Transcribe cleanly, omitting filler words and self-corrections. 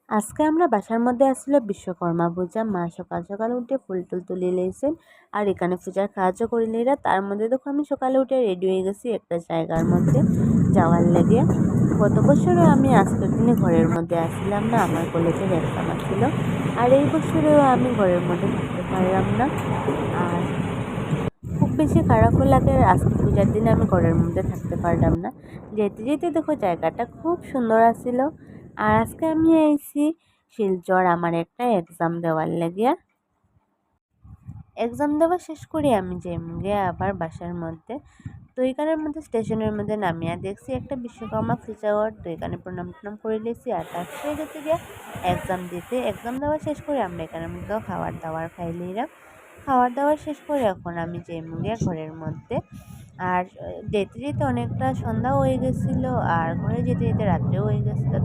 আজকে আমরা বাসার মধ্যে আসছিল বিশ্বকর্মা পূজা। মা সকাল সকাল উঠে ফুল টুল তুলে লইছেন আর এখানে পূজার কাজও করে লইরা। তার মধ্যে দেখো আমি সকালে উঠে রেডি হয়ে গেছি একটা জায়গার মধ্যে যাওয়ার লেগে। গত বছরও আমি আজকের দিনে ঘরের মধ্যে আসছিলাম না, আমার কলেজের এক্সাম ছিল। আর এই বছরেও আমি ঘরের মধ্যে থাকতে পারলাম না। আর খুব বেশি খারাপও লাগে, আজকে পূজার দিনে আমি ঘরের মধ্যে থাকতে পারলাম না। যেতে যেতে দেখো জায়গাটা খুব সুন্দর আছিল। আর আজকে আমি আইছি শিলচর আমার একটা এক্সাম দেওয়ার লাগিয়া। এক্সাম দেওয়া শেষ করি আমি যেমগে আবার বাসার মধ্যে। তো এখানের মধ্যে স্টেশনের মধ্যে নামিয়া দেখছি একটা বিশ্বকর্মা পূজা হওয়ার। তো এখানে প্রণাম টনাম করে লেছি আর তারপরে গেছে গিয়া এক্সাম দিতে। এক্সাম দেওয়া শেষ করে আমরা এখানের মধ্যেও খাবার দাবার খাইলিরা। খাবার দাবার শেষ করে এখন আমি যেমগে ঘরের মধ্যে। আর যেতে যেতে অনেকটা সন্ধ্যা হয়ে গেছিলো আর ঘরে যেতে যেতে রাত্রেও হয়ে গেছিলো।